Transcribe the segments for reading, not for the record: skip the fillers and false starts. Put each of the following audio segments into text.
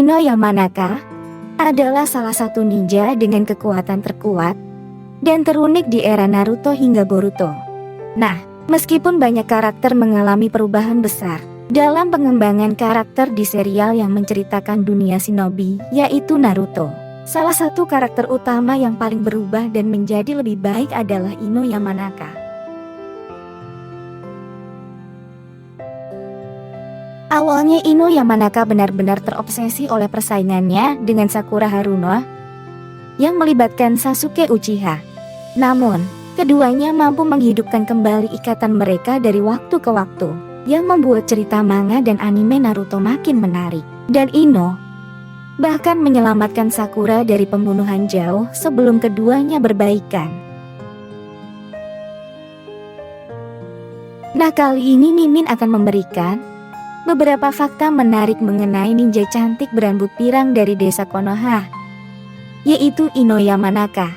Ino Yamanaka adalah salah satu ninja dengan kekuatan terkuat dan terunik di era Naruto hingga Boruto. Nah, meskipun banyak karakter mengalami perubahan besar dalam pengembangan karakter di serial yang menceritakan dunia shinobi, yaitu Naruto, salah satu karakter utama yang paling berubah dan menjadi lebih baik adalah Ino Yamanaka. Awalnya Ino Yamanaka benar-benar terobsesi oleh persaingannya dengan Sakura Haruno yang melibatkan Sasuke Uchiha. Namun, keduanya mampu menghidupkan kembali ikatan mereka dari waktu ke waktu, yang membuat cerita manga dan anime Naruto makin menarik. Dan Ino bahkan menyelamatkan Sakura dari pembunuhan jauh sebelum keduanya berbaikan. Nah, kali ini Mimin akan memberikan beberapa fakta menarik mengenai ninja cantik berambut pirang dari desa Konoha, yaitu Ino Yamanaka.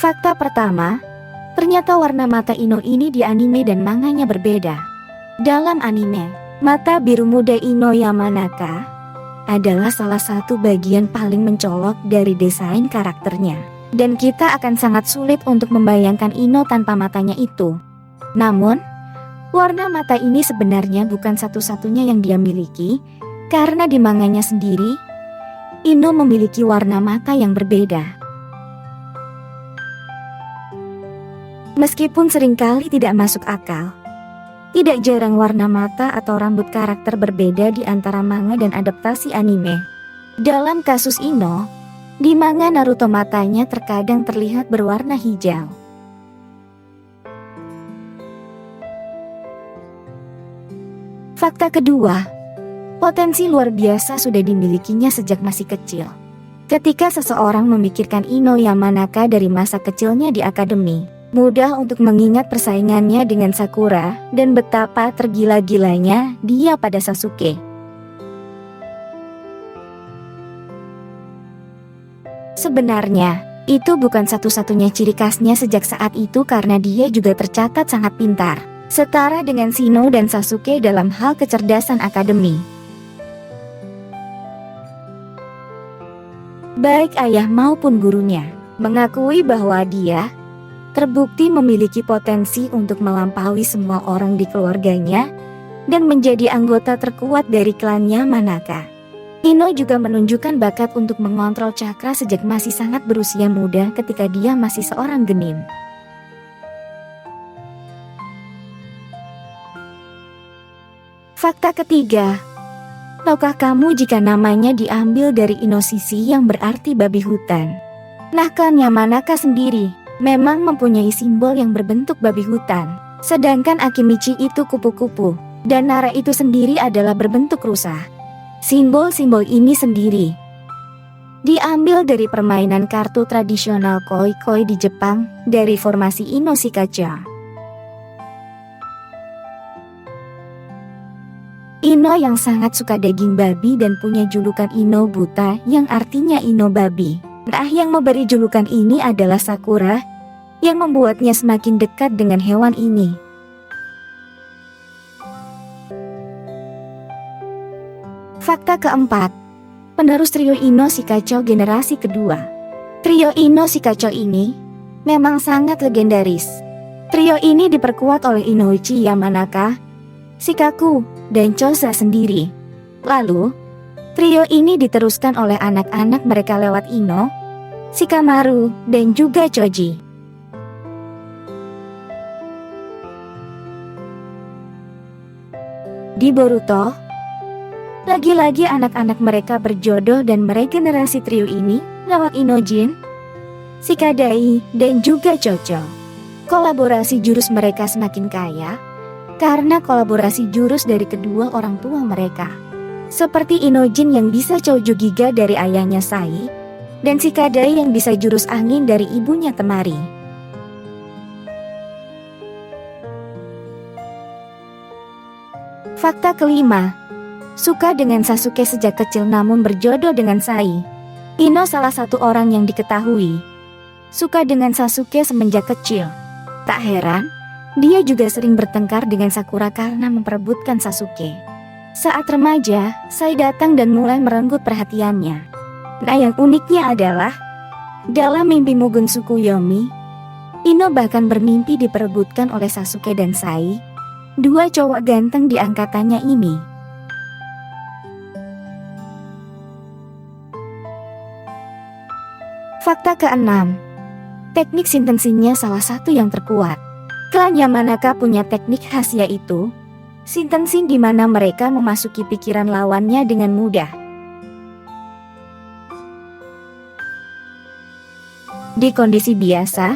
Fakta pertama, ternyata warna mata Ino ini di anime dan manganya berbeda. Dalam anime, mata biru muda Ino Yamanaka adalah salah satu bagian paling mencolok dari desain karakternya, dan kita akan sangat sulit untuk membayangkan Ino tanpa matanya itu. Namun, warna mata ini sebenarnya bukan satu-satunya yang dia miliki, karena di manganya sendiri, Ino memiliki warna mata yang berbeda. Meskipun seringkali tidak masuk akal, tidak jarang warna mata atau rambut karakter berbeda di antara manga dan adaptasi anime. Dalam kasus Ino, di manga Naruto matanya terkadang terlihat berwarna hijau. Fakta kedua, potensi luar biasa sudah dimilikinya sejak masih kecil. Ketika seseorang memikirkan Ino Yamanaka dari masa kecilnya di akademi, mudah untuk mengingat persaingannya dengan Sakura dan betapa tergila-gilanya dia pada Sasuke. Sebenarnya, itu bukan satu-satunya ciri khasnya sejak saat itu karena dia juga tercatat sangat pintar, setara dengan Shino dan Sasuke dalam hal kecerdasan akademi. Baik ayah maupun gurunya mengakui bahwa dia terbukti memiliki potensi untuk melampaui semua orang di keluarganya dan menjadi anggota terkuat dari klannya Manaka. Ino juga menunjukkan bakat untuk mengontrol cakra sejak masih sangat berusia muda ketika dia masih seorang genin. Fakta ketiga, tahukah kamu jika namanya diambil dari Inosisi yang berarti babi hutan? Nah, klan Yamanaka sendiri memang mempunyai simbol yang berbentuk babi hutan, sedangkan Akimichi itu kupu-kupu, dan Nara itu sendiri adalah berbentuk rusa. Simbol-simbol ini sendiri diambil dari permainan kartu tradisional koi-koi di Jepang dari formasi Ino Shikacha. Ino yang sangat suka daging babi dan punya julukan Ino Buta yang artinya Ino babi. Nah, yang memberi julukan ini adalah Sakura, yang membuatnya semakin dekat dengan hewan ini. Fakta keempat, penerus trio Ino Shikacho generasi kedua. Trio Ino Shikacho ini memang sangat legendaris. Trio ini diperkuat oleh Inoichi Yamanaka, Shikaku, dan Choza sendiri. Lalu, trio ini diteruskan oleh anak-anak mereka lewat Ino, Shikamaru, dan juga Choji. Di Boruto, lagi-lagi anak-anak mereka berjodoh dan meregenerasi trio ini lewat Inojin, Shikadai, dan juga Chocho. Kolaborasi jurus mereka semakin kaya karena kolaborasi jurus dari kedua orang tua mereka. Seperti Inojin yang bisa Choujou Giga dari ayahnya Sai, dan Shikadai yang bisa jurus angin dari ibunya Temari. Fakta kelima, suka dengan Sasuke sejak kecil namun berjodoh dengan Sai. Ino salah satu orang yang diketahui suka dengan Sasuke semenjak kecil. Tak heran, dia juga sering bertengkar dengan Sakura karena memperebutkan Sasuke. Saat remaja, Sai datang dan mulai merenggut perhatiannya. Nah, yang uniknya adalah dalam mimpi Mugen Tsukuyomi, Ino bahkan bermimpi diperebutkan oleh Sasuke dan Sai, dua cowok ganteng di angkatannya ini. Fakta keenam, teknik Shintensin-nya salah satu yang terkuat. Klan Yamanaka punya teknik khas yaitu Shintensin, di mana mereka memasuki pikiran lawannya dengan mudah. Di kondisi biasa,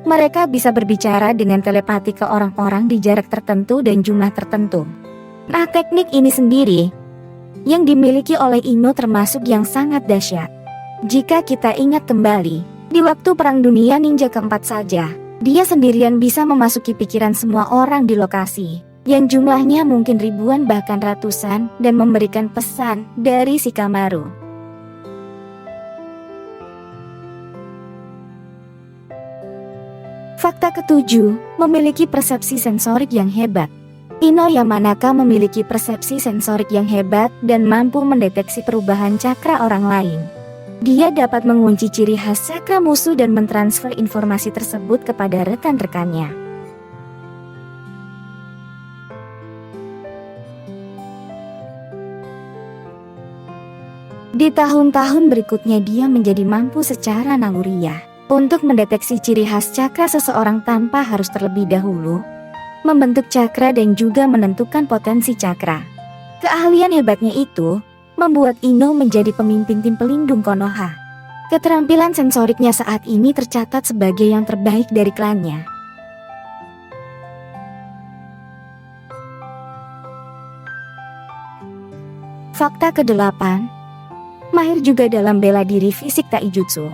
mereka bisa berbicara dengan telepati ke orang-orang di jarak tertentu dan jumlah tertentu. Nah, teknik ini sendiri yang dimiliki oleh Ino termasuk yang sangat dahsyat. Jika kita ingat kembali, di waktu Perang Dunia Ninja keempat saja, dia sendirian bisa memasuki pikiran semua orang di lokasi, yang jumlahnya mungkin ribuan bahkan ratusan, dan memberikan pesan dari Shikamaru. Fakta ketujuh, memiliki persepsi sensorik yang hebat. Ino Yamanaka memiliki persepsi sensorik yang hebat dan mampu mendeteksi perubahan cakra orang lain. Dia dapat mengunci ciri khas cakra musuh dan mentransfer informasi tersebut kepada rekan-rekannya. Di tahun-tahun berikutnya dia menjadi mampu secara naluriah untuk mendeteksi ciri khas cakra seseorang tanpa harus terlebih dahulu membentuk cakra dan juga menentukan potensi cakra. Keahlian hebatnya itu membuat Ino menjadi pemimpin tim pelindung Konoha. Keterampilan sensoriknya saat ini tercatat sebagai yang terbaik dari klannya. Fakta ke-8, mahir juga dalam bela diri fisik taijutsu.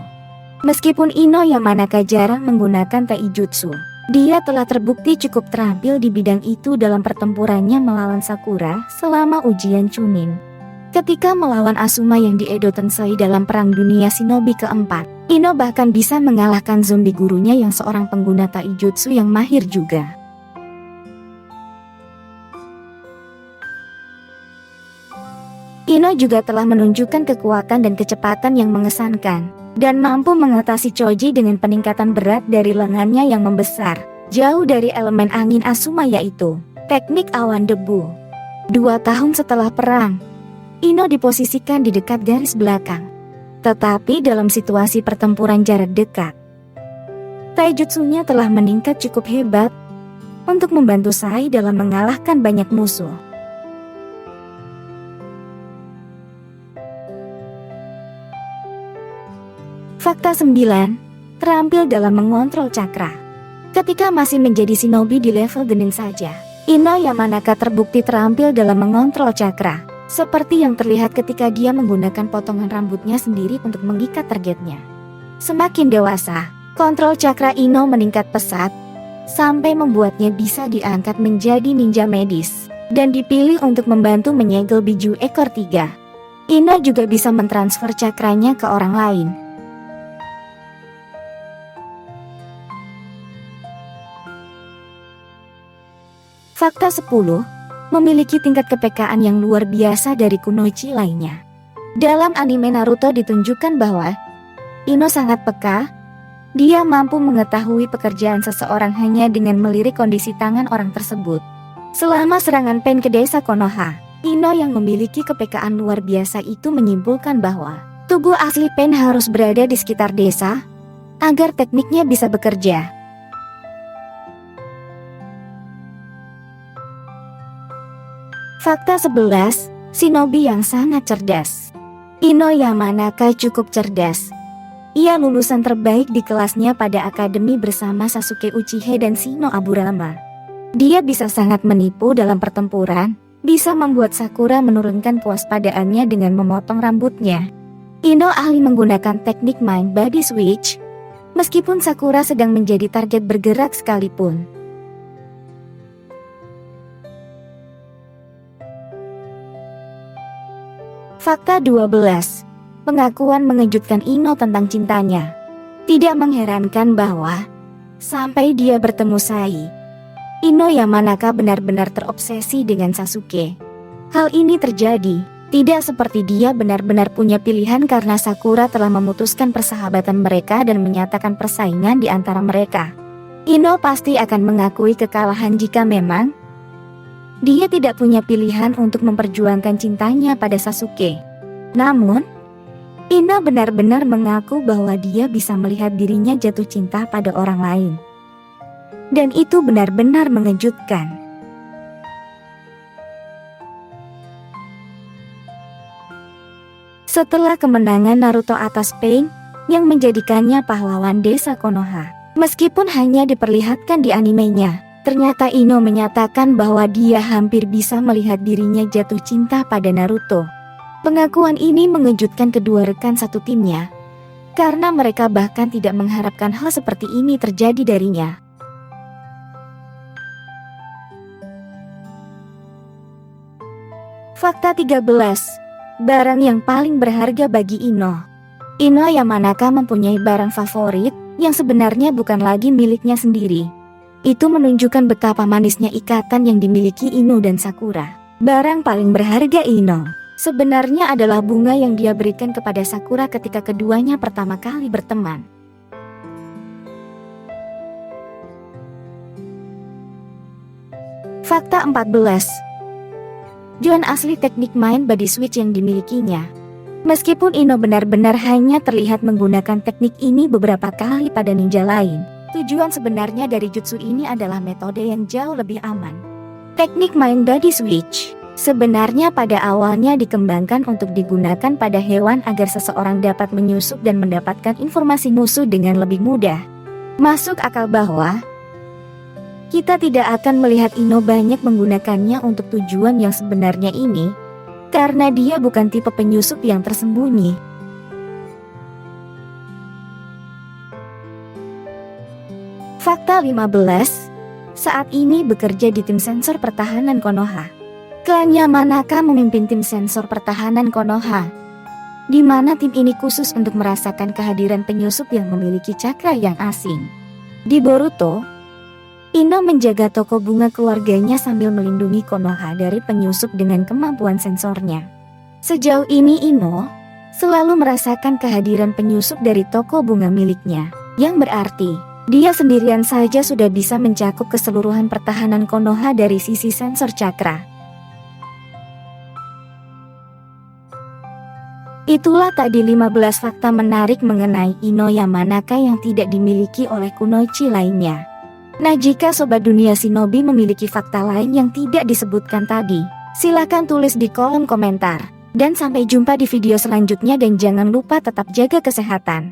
Meskipun Ino Yamanaka jarang menggunakan taijutsu, dia telah terbukti cukup terampil di bidang itu dalam pertempurannya melawan Sakura selama ujian Chunin. Ketika melawan Asuma yang di Edo Tensei dalam Perang Dunia Shinobi keempat, Ino bahkan bisa mengalahkan zombie gurunya yang seorang pengguna taijutsu yang mahir juga. Ino juga telah menunjukkan kekuatan dan kecepatan yang mengesankan, dan mampu mengatasi Choji dengan peningkatan berat dari lengannya yang membesar, jauh dari elemen angin Asuma yaitu teknik awan debu. 2 tahun setelah perang, Ino diposisikan di dekat garis belakang. Tetapi dalam situasi pertempuran jarak dekat, taijutsunya telah meningkat cukup hebat untuk membantu Sai dalam mengalahkan banyak musuh. Fakta 9, terampil dalam mengontrol cakra. Ketika masih menjadi shinobi di level genin saja, Ino Yamanaka terbukti terampil dalam mengontrol cakra, seperti yang terlihat ketika dia menggunakan potongan rambutnya sendiri untuk mengikat targetnya. Semakin dewasa, kontrol cakra Ino meningkat pesat, sampai membuatnya bisa diangkat menjadi ninja medis, dan dipilih untuk membantu menyegel Biju ekor 3. Ino juga bisa mentransfer cakranya ke orang lain. Fakta 10, memiliki tingkat kepekaan yang luar biasa dari kunoichi lainnya. Dalam anime Naruto ditunjukkan bahwa Ino sangat peka. Dia mampu mengetahui pekerjaan seseorang hanya dengan melirik kondisi tangan orang tersebut. Selama serangan Pain ke desa Konoha, Ino yang memiliki kepekaan luar biasa itu menyimpulkan bahwa tubuh asli Pain harus berada di sekitar desa agar tekniknya bisa bekerja. Fakta 11, shinobi yang sangat cerdas. Ino Yamanaka cukup cerdas. Ia lulusan terbaik di kelasnya pada akademi bersama Sasuke Uchiha dan Shino Aburama. Dia bisa sangat menipu dalam pertempuran, bisa membuat Sakura menurunkan kewaspadaannya dengan memotong rambutnya. Ino ahli menggunakan teknik mind body switch, meskipun Sakura sedang menjadi target bergerak sekalipun. Fakta 12, pengakuan mengejutkan Ino tentang cintanya. Tidak mengherankan bahwa sampai dia bertemu Sai, Ino Yamanaka benar-benar terobsesi dengan Sasuke. Hal ini terjadi tidak seperti dia benar-benar punya pilihan karena Sakura telah memutuskan persahabatan mereka dan menyatakan persaingan di antara mereka. Ino pasti akan mengakui kekalahan jika memang dia tidak punya pilihan untuk memperjuangkan cintanya pada Sasuke. Namun, Ino benar-benar mengaku bahwa dia bisa melihat dirinya jatuh cinta pada orang lain. Dan itu benar-benar mengejutkan. Setelah kemenangan Naruto atas Pain yang menjadikannya pahlawan desa Konoha, meskipun hanya diperlihatkan di animenya, ternyata Ino menyatakan bahwa dia hampir bisa melihat dirinya jatuh cinta pada Naruto. Pengakuan ini mengejutkan kedua rekan satu timnya, karena mereka bahkan tidak mengharapkan hal seperti ini terjadi darinya. Fakta 13. Barang yang paling berharga bagi Ino. Ino Yamanaka mempunyai barang favorit yang sebenarnya bukan lagi miliknya sendiri. Itu menunjukkan betapa manisnya ikatan yang dimiliki Ino dan Sakura. Barang paling berharga Ino sebenarnya adalah bunga yang dia berikan kepada Sakura ketika keduanya pertama kali berteman. Fakta 14. Juan asli teknik main body switch yang dimilikinya. Meskipun Ino benar-benar hanya terlihat menggunakan teknik ini beberapa kali pada ninja lain, tujuan sebenarnya dari jutsu ini adalah metode yang jauh lebih aman. Teknik main body switch sebenarnya pada awalnya dikembangkan untuk digunakan pada hewan agar seseorang dapat menyusup dan mendapatkan informasi musuh dengan lebih mudah. Masuk akal bahwa kita tidak akan melihat Ino banyak menggunakannya untuk tujuan yang sebenarnya ini, karena dia bukan tipe penyusup yang tersembunyi. Fakta 15. Saat ini bekerja di tim sensor pertahanan Konoha. Klan Yamanaka memimpin tim sensor pertahanan Konoha, di mana tim ini khusus untuk merasakan kehadiran penyusup yang memiliki cakra yang asing. Di Boruto, Ino menjaga toko bunga keluarganya sambil melindungi Konoha dari penyusup dengan kemampuan sensornya. Sejauh ini Ino selalu merasakan kehadiran penyusup dari toko bunga miliknya, yang berarti dia sendirian saja sudah bisa mencakup keseluruhan pertahanan Konoha dari sisi sensor cakra. Itulah tadi 15 fakta menarik mengenai Ino Yamanaka yang tidak dimiliki oleh kunoichi lainnya. Nah, jika Sobat Dunia Shinobi memiliki fakta lain yang tidak disebutkan tadi, silakan tulis di kolom komentar. Dan sampai jumpa di video selanjutnya dan jangan lupa tetap jaga kesehatan.